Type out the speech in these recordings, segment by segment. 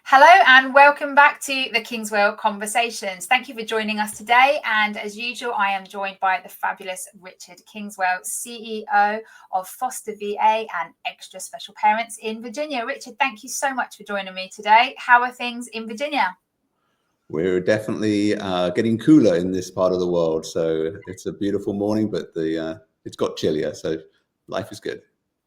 Hello and welcome back to the Kingswell Conversations. Thank you for joining us today. And as usual, I am joined by the fabulous Richard Kingswell, CEO of FosterVA and Extra Special Parents in Virginia. Richard, thank you so much for joining me today. How are things in Virginia? We're definitely getting cooler in this part of the world. So it's a beautiful morning, but it's got chillier. So life is good.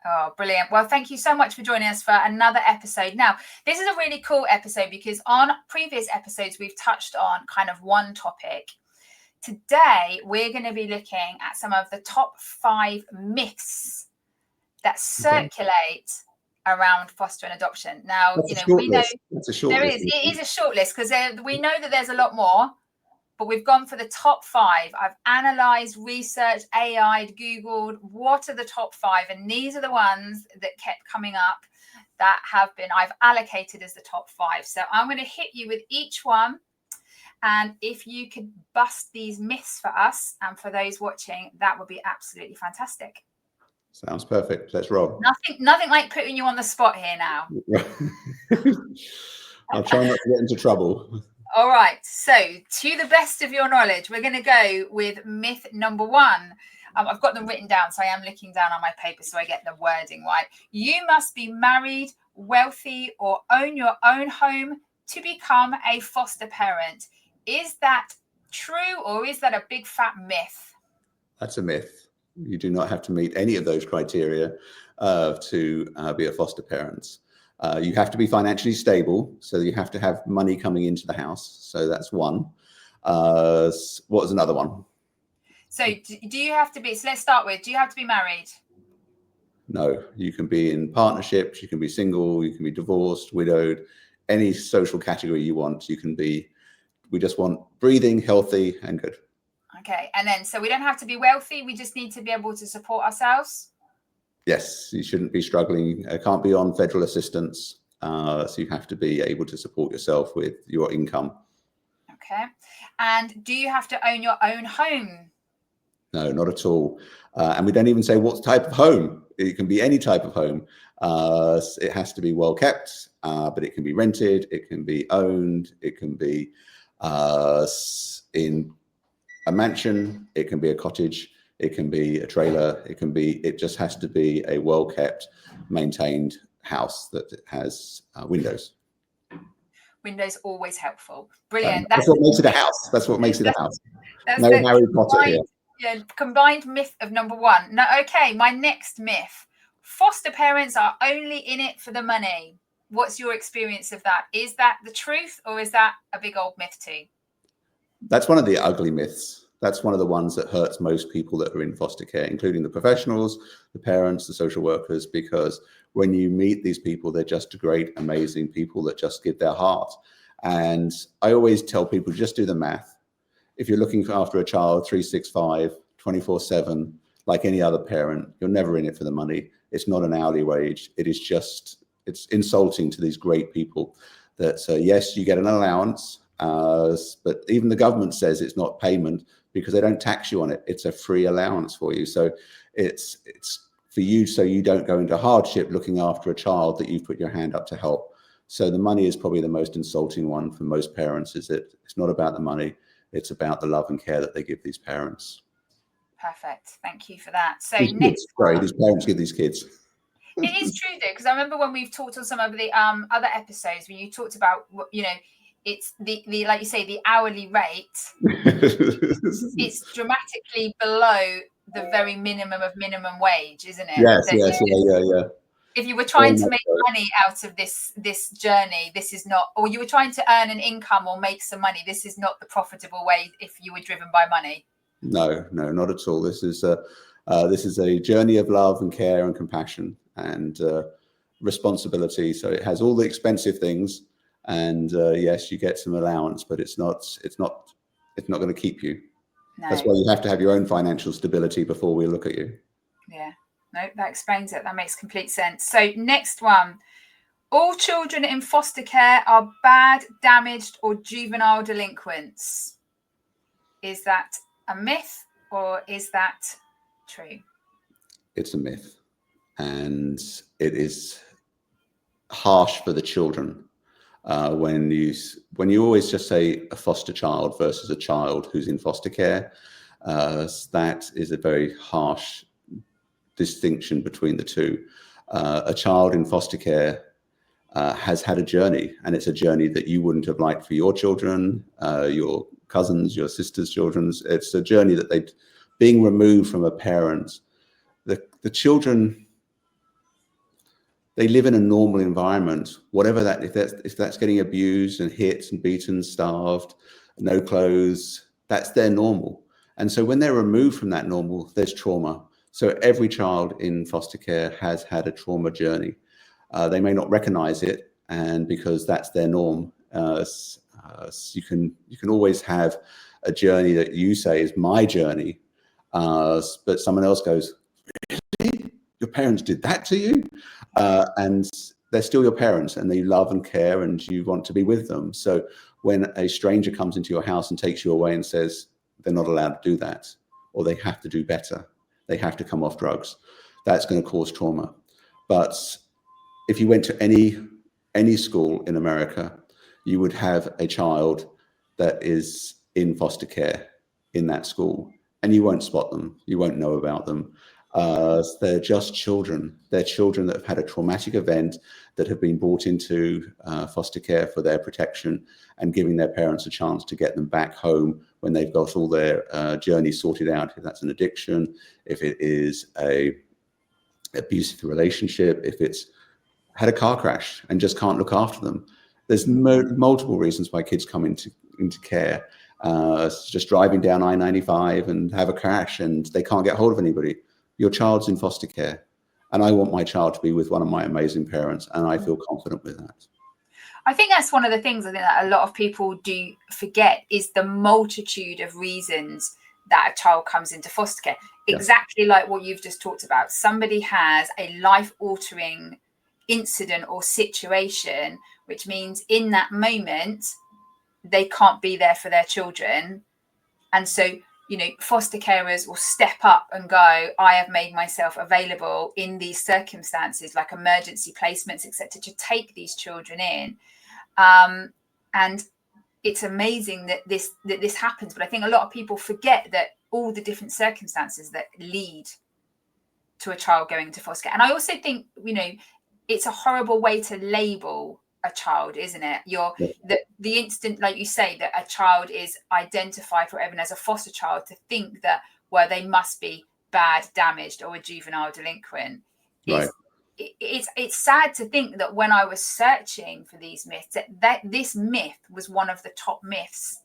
Oh, brilliant. Well, thank you so much for joining us for another episode. Now, this is a really cool episode because on previous episodes, we've touched on kind of one topic. Today, we're going to be looking at some of the top 5 myths that circulate around foster and adoption. Now, we know it is a short list because we know that there's a lot more. But we've gone for the top 5. I've analysed, researched, AI'd, Googled, what are the top 5? And these are the ones that kept coming up that I've allocated as the top 5. So I'm going to hit you with each one. And if you could bust these myths for us and for those watching, that would be absolutely fantastic. Sounds perfect. Let's roll. Nothing like putting you on the spot here now. I'll try not to get into trouble. All right, so to the best of your knowledge, we're going to go with myth number 1. I've got them written down, so I am looking down on my paper so I get the wording right. You must be married, wealthy, or own your own home to become a foster parent. Is that true, or is that a big fat myth? That's a myth. You do not have to meet any of those criteria to be a foster parent. You have to be financially stable, so you have to have money coming into the house. So that's one. What was another one? So do you have to be, so let's start with, do you have to be married? No, you can be in partnerships, you can be single, you can be divorced, widowed, any social category you want. You can be, we just want breathing, healthy and good. Okay, and then, so we don't have to be wealthy, we just need to be able to support ourselves? Yes, you shouldn't be struggling. Can't be on federal assistance. So you have to be able to support yourself with your income. Okay. And do you have to own your own home? No, not at all. And we don't even say what type of home. It can be any type of home. It has to be well kept, but it can be rented. It can be owned. It can be in a mansion. It can be a cottage. It can be a trailer. It just has to be a well-kept, maintained house that has windows. Windows always helpful. Brilliant. That's what makes it a house. That's what makes it a house. No Harry Potter here. Yeah, combined myth of number 1. No, okay, my next myth. Foster parents are only in it for the money. What's your experience of that? Is that the truth, or is that a big old myth too? That's one of the ugly myths. That's one of the ones that hurts most people that are in foster care, including the professionals, the parents, the social workers, because when you meet these people, they're just great, amazing people that just give their heart. And I always tell people, just do the math. If you're looking after a child 365, 24/7, like any other parent, you're never in it for the money. It's not an hourly wage. It's insulting to these great people that, yes, you get an allowance, but even the government says it's not payment, because they don't tax you on it. It's a free allowance for you. So it's for you, so you don't go into hardship looking after a child that you've put your hand up to help. So the money is probably the most insulting one for most parents, is that it's not about the money. It's about the love and care that they give these parents. Perfect. Thank you for that. So these parents give these kids. It is true though, because I remember when we've talked on some of the other episodes when you talked about, it's the like you say, the hourly rate. It's dramatically below the very minimum of minimum wage, isn't it? Yes, yeah. If you were trying to make money out of this journey, this is not, or you were trying to earn an income or make some money, this is not the profitable way if you were driven by money. No, not at all. This is a journey of love and care and compassion and responsibility. So it has all the expensive things. And yes, you get some allowance, but it's not going to keep you. No. That's why you have to have your own financial stability before we look at you. Yeah, no, that explains it. That makes complete sense. So next one, all children in foster care are bad, damaged, or juvenile delinquents. Is that a myth, or is that true? It's a myth, and it is harsh for the children. when you always just say a foster child versus a child who's in foster care, that is a very harsh distinction between the two. A child in foster care has had a journey, and it's a journey that you wouldn't have liked for your children, your cousins, your sister's children. It's a journey that being removed from a parent. The children, they live in a normal environment, whatever that, if that's getting abused and hit and beaten, starved, no clothes, that's their normal. And so when they're removed from that normal, there's trauma. So every child in foster care has had a trauma journey. They may not recognize it, and because that's their norm, you can always have a journey that you say is my journey, but someone else goes, really? Your parents did that to you? And they're still your parents, and they love and care, and you want to be with them. So when a stranger comes into your house and takes you away and says they're not allowed to do that, or they have to do better, they have to come off drugs, that's going to cause trauma. But if you went to any school in America, you would have a child that is in foster care in that school, and you won't spot them. You won't know about them. They're just children. They're children that have had a traumatic event, that have been brought into foster care for their protection, and giving their parents a chance to get them back home when they've got all their journey sorted out. If that's an addiction, if it is a abusive relationship, if it's had a car crash and just can't look after them. There's multiple reasons why kids come into care. Just driving down I-95 and have a crash and they can't get hold of anybody. Your child's in foster care, and I want my child to be with one of my amazing parents, and I feel confident with that. I think that's one of the things I think that a lot of people do forget, is the multitude of reasons that a child comes into foster care. Yeah. Exactly like what you've just talked about. Somebody has a life-altering incident or situation, which means in that moment they can't be there for their children, and so foster carers will step up and go, I have made myself available in these circumstances, like emergency placements, etc., to take these children in. And it's amazing that this happens, but I think a lot of people forget that all the different circumstances that lead to a child going into foster care. And I also think it's a horrible way to label a child, isn't it? The instant, like you say, that a child is identified for everyone as a foster child, to think that, well, they must be bad, damaged, or a juvenile delinquent. Right. It's sad to think that when I was searching for these myths, that this myth was one of the top myths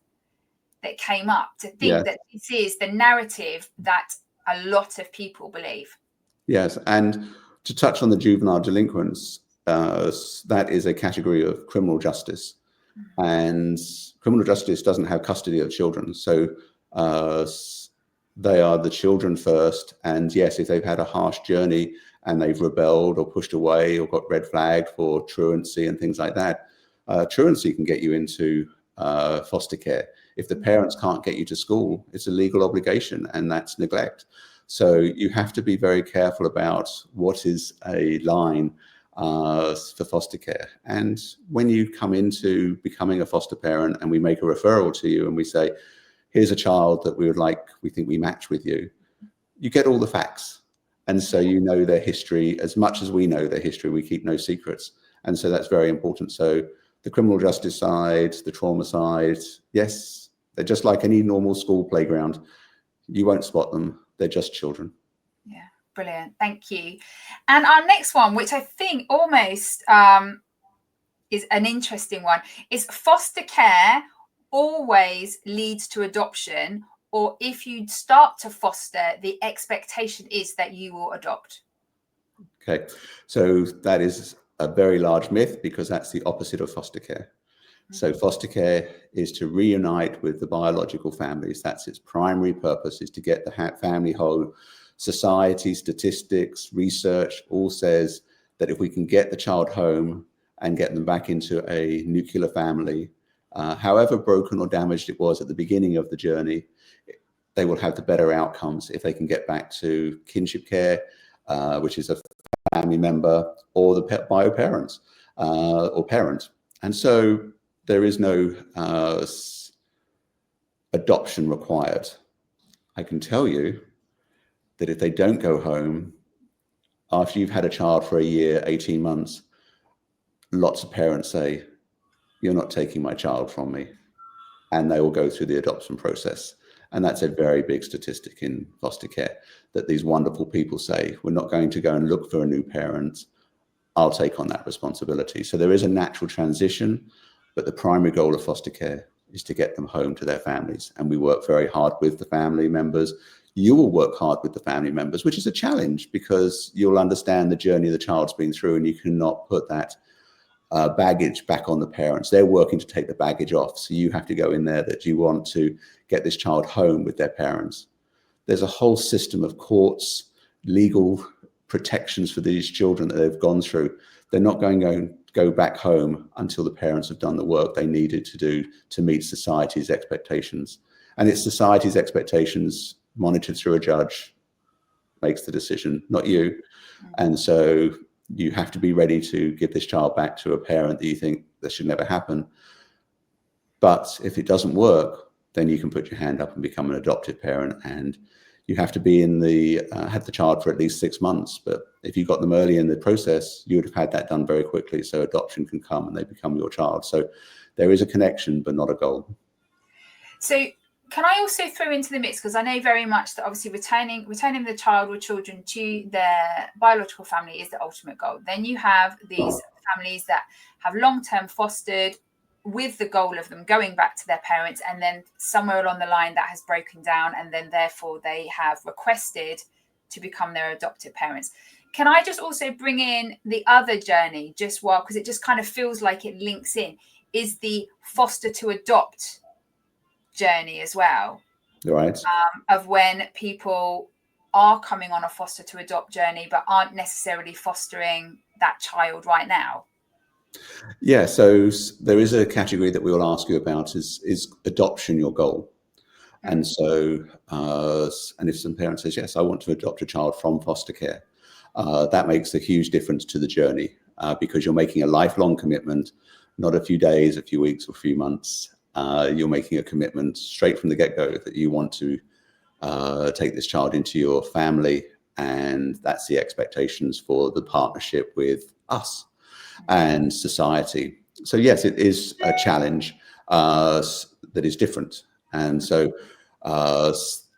that came up, to think that this is the narrative that a lot of people believe. Yes, and to touch on the juvenile delinquents, that is a category of criminal justice, and criminal justice doesn't have custody of children. So they are the children first. And yes, if they've had a harsh journey and they've rebelled or pushed away or got red flagged for truancy and things like that, truancy can get you into foster care. If the parents can't get you to school, it's a legal obligation, and that's neglect. So you have to be very careful about what is a line for foster care. And when you come into becoming a foster parent and we make a referral to you and we say, here's a child that we think we match with you, you get all the facts. And so you know their history as much as we know their history. We keep no secrets. And so that's very important. So the criminal justice side, the trauma side, yes, they're just like any normal school playground. You won't spot them. They're just children. Yeah. Brilliant. Thank you. And our next one, which I think almost is an interesting one, is foster care always leads to adoption, or if you start to foster, the expectation is that you will adopt? Okay. So that is a very large myth, because that's the opposite of foster care. So foster care is to reunite with the biological families. That's its primary purpose, is to get the family home. Society, statistics, research all says that if we can get the child home and get them back into a nuclear family, however broken or damaged it was at the beginning of the journey, they will have the better outcomes if they can get back to kinship care, which is a family member, or the bio parents or parent. And so there is no adoption required. I can tell you that if they don't go home after you've had a child for a year, 18 months, lots of parents say, "You're not taking my child from me." And they will go through the adoption process. And that's a very big statistic in foster care, that these wonderful people say, "We're not going to go and look for a new parent. I'll take on that responsibility." So there is a natural transition, but the primary goal of foster care is to get them home to their families. And we work very hard with the family members. You will work hard with the family members, which is a challenge because you'll understand the journey the child's been through, and you cannot put that baggage back on the parents. They're working to take the baggage off. So you have to go in there that you want to get this child home with their parents. There's a whole system of courts, legal protections for these children that they've gone through. They're not going to go back home until the parents have done the work they needed to do to meet society's expectations. And it's society's expectations monitored through a judge makes the decision, not you. And so you have to be ready to give this child back to a parent that you think that should never happen. But if it doesn't work, then you can put your hand up and become an adoptive parent. And you have to be in have the child for at least 6 months. But if you got them early in the process, you would have had that done very quickly. So adoption can come and they become your child. So there is a connection, but not a goal. So can I also throw into the mix, because I know very much that obviously returning the child or children to their biological family is the ultimate goal. Then you have these families that have long-term fostered with the goal of them going back to their parents, and then somewhere along the line that has broken down, and then therefore they have requested to become their adoptive parents. Can I just also bring in the other journey because it just kind of feels like it links in, is the foster to adopt journey as well, right? Of when people are coming on a foster to adopt journey but aren't necessarily fostering that child right now. Yeah, so there is a category that we will ask you about is adoption your goal? And so and if some parent says, yes, I want to adopt a child from foster care, that makes a huge difference to the journey, because you're making a lifelong commitment, not a few days, a few weeks, or a few months. You're making a commitment straight from the get-go that you want to take this child into your family, and that's the expectations for the partnership with us and society. So yes, it is a challenge that is different. And so as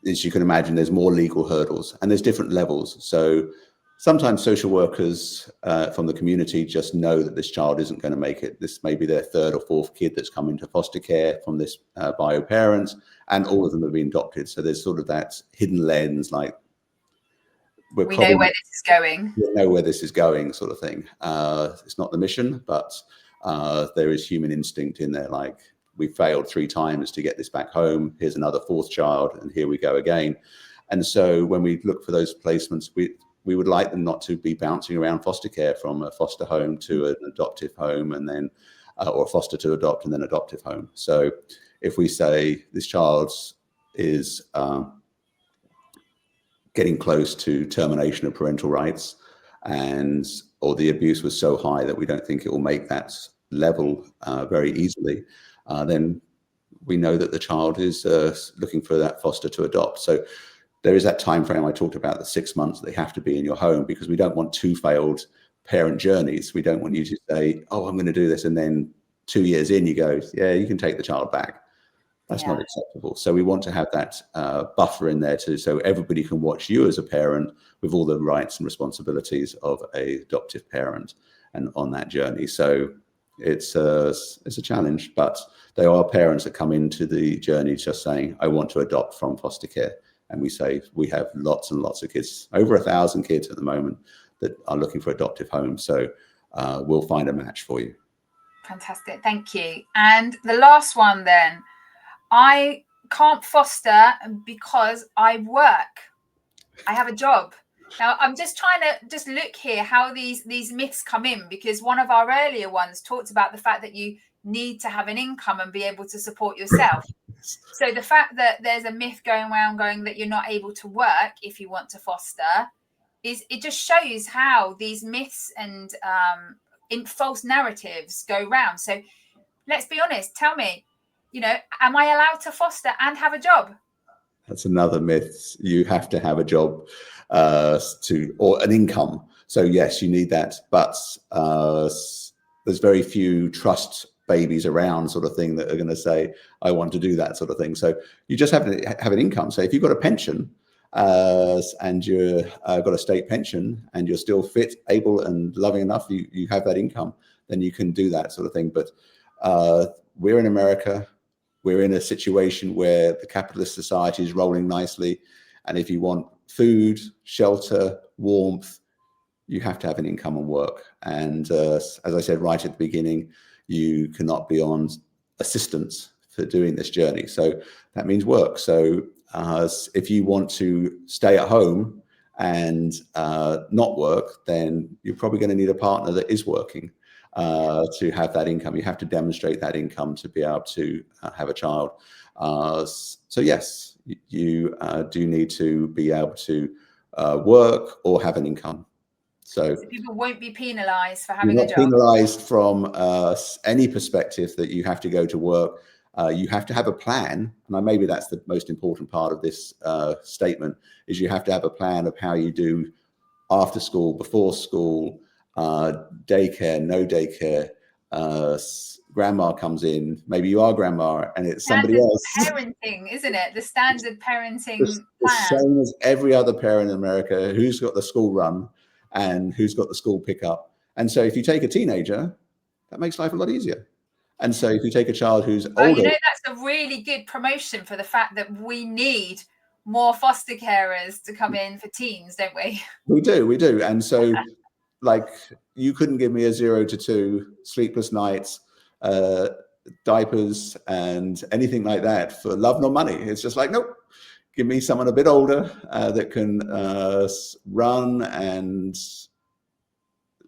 you can imagine, there's more legal hurdles and there's different levels. So sometimes social workers from the community just know that this child isn't going to make it. This may be their third or fourth kid that's come into foster care from this bio parent, and all of them have been adopted. So there's sort of that hidden lens, like we know where this is going. We know where this is going, sort of thing. It's not the mission, but there is human instinct in there. Like, we failed 3 times to get this back home. Here's another 4th child, and here we go again. And so when we look for those placements, we would like them not to be bouncing around foster care from a foster home to an adoptive home, and then or foster to adopt and then adoptive home. So if we say this child is getting close to termination of parental rights, or the abuse was so high that we don't think it will make that level very easily, then we know that the child is looking for that foster to adopt. So there is that time frame I talked about, the 6 months they have to be in your home, because we don't want 2 failed parent journeys. We don't want you to say, oh, I'm going to do this, and then 2 years in you go, yeah, you can take the child back. That's not acceptable. So we want to have that buffer in there too, so everybody can watch you as a parent with all the rights and responsibilities of a adoptive parent and on that journey. So it's a challenge, but there are parents that come into the journey just saying, I want to adopt from foster care. And we say we have lots and lots of kids, over 1,000 kids at the moment, that are looking for adoptive homes. So we'll find a match for you. Fantastic. Thank you. And the last one then, I can't foster because I work. I have a job. Now, I'm just trying to look here how these myths come in, because one of our earlier ones talked about the fact that you need to have an income and be able to support yourself. So the fact that there's a myth going around that you're not able to work if you want to foster, it just shows how these myths and false narratives go round. So let's be honest. Tell me, am I allowed to foster and have a job? That's another myth. You have to have a job or an income. So yes, you need that, but there's very few trust babies around, sort of thing, that are going to say, I want to do that sort of thing. So you just have to have an income. So if you've got a pension and you've got a state pension and you're still fit, able, and loving enough, you have that income, then you can do that sort of thing. But we're in America. We're in a situation where the capitalist society is rolling nicely. And if you want food, shelter, warmth, you have to have an income and work. And as I said right at the beginning, you cannot be on assistance for doing this journey. So that means work. So if you want to stay at home and not work, then you're probably going to need a partner that is working to have that income. You have to demonstrate that income to be able to have a child. So yes, you do need to be able to work or have an income. So people won't be penalised for having a job. Penalised from any perspective that you have to go to work. You have to have a plan, and maybe that's the most important part of this statement, is you have to have a plan of how you do after school, before school, daycare, no daycare, grandma comes in, maybe you are grandma and it's somebody else. Parenting, isn't it? The standard parenting plan. The same as every other parent in America, who's got the school run and who's got the school pickup. And so if you take a teenager, that makes life a lot easier. And so if you take a child who's older. That's a really good promotion for the fact that we need more foster carers to come in for teens, don't we? We do. And so like, you couldn't give me a 0 to 2 sleepless nights, diapers and anything like that for love nor money. It's just like, nope, give me someone a bit older that can run and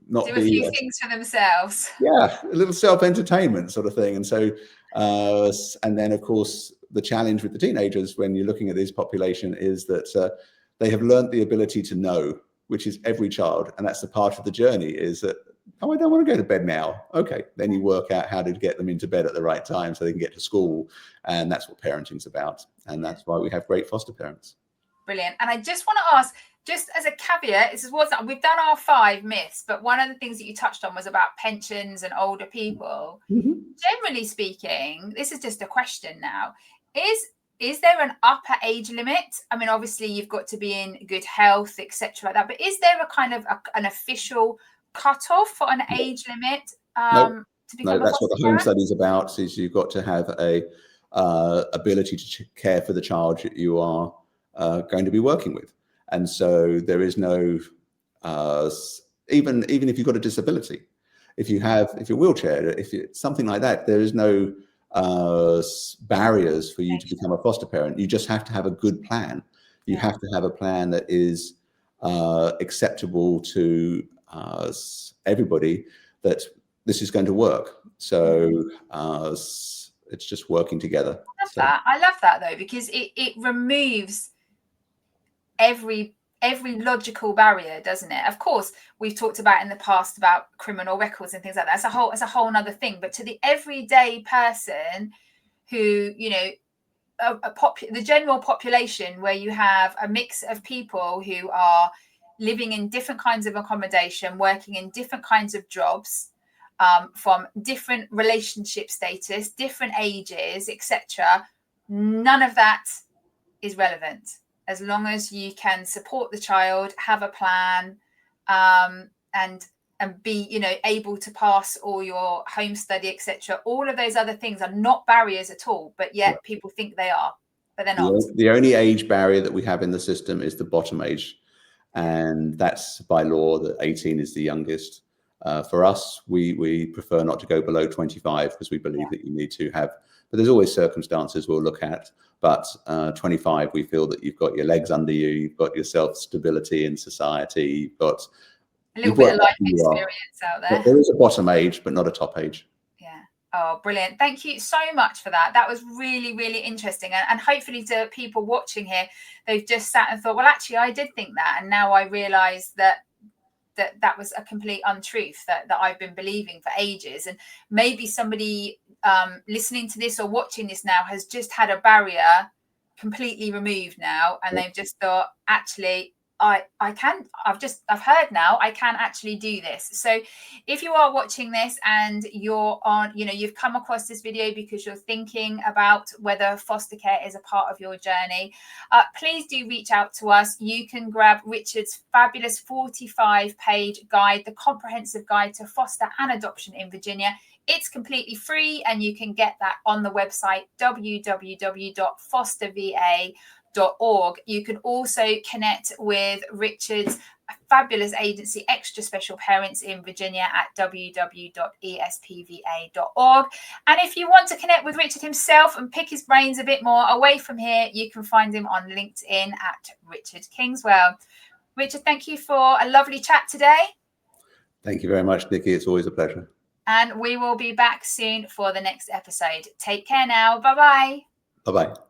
not do a few things for themselves. Yeah, a little self-entertainment sort of thing. And so, and then of course, the challenge with the teenagers when you're looking at this population is that they have learned the ability to know, which is every child. And that's the part of the journey, is that, oh, I don't want to go to bed now. Okay, then you work out how to get them into bed at the right time so they can get to school. And that's what parenting's about. And that's why we have great foster parents. Brilliant. And I just want to ask, just as a caveat, we've done our 5 myths, but one of the things that you touched on was about pensions and older people. Mm-hmm. Generally speaking, this is just a question now, is there an upper age limit? I mean, obviously you've got to be in good health, etc., like that, but is there a kind of an official cutoff for an age limit? No, that's what the home study is about, is you've got to have a ability to care for the child that you are going to be working with. And so there is no, even if you've got a disability, if you're wheelchair, if it's something like that, there is no barriers for you to become a foster parent. You just have to have a good plan. You have to have a plan that is acceptable to everybody, that this is going to work. So it's just working together. I love that though, because it removes every logical barrier, doesn't it? Of course, we've talked about in the past about criminal records and things like that. It's a whole nother thing. But to the everyday person who, the general population, where you have a mix of people who are living in different kinds of accommodation, working in different kinds of jobs, from different relationship status, different ages, etc., none of that is relevant. As long as you can support the child, have a plan, and be, able to pass all your home study, etc. All of those other things are not barriers at all, but yet people think they are, but they're not. The only age barrier that we have in the system is the bottom age, and that's by law that 18 is the youngest. For us, we prefer not to go below 25 because we believe that you need to have, but there's always circumstances we'll look at. But 25, we feel that you've got your legs under you, you've got your self-stability in society, you've got a little bit of life experience out there. There is a bottom age, but not a top age. Yeah. Oh, brilliant. Thank you so much for that. That was really, really interesting. And hopefully to people watching here, they've just sat and thought, well, actually, I did think that. And now I realise that that was a complete untruth that I've been believing for ages. And maybe somebody listening to this or watching this now has just had a barrier completely removed now, and they've just thought, actually, I've heard now I can actually do this. So if you are watching this and you're on, you've come across this video because you're thinking about whether foster care is a part of your journey, please do reach out to us. You can grab Richard's fabulous 45-page guide, the comprehensive guide to foster and adoption in Virginia. It's completely free, and you can get that on the website www.FosterVA.org. You can also connect with Richard's fabulous agency, Extra Special Parents in Virginia, at www.espva.org. And if you want to connect with Richard himself and pick his brains a bit more away from here, you can find him on LinkedIn at Richard Kingswell. Richard, thank you for a lovely chat today. Thank you very much, Nikki. It's always a pleasure. And we will be back soon for the next episode. Take care now. Bye-bye. Bye-bye.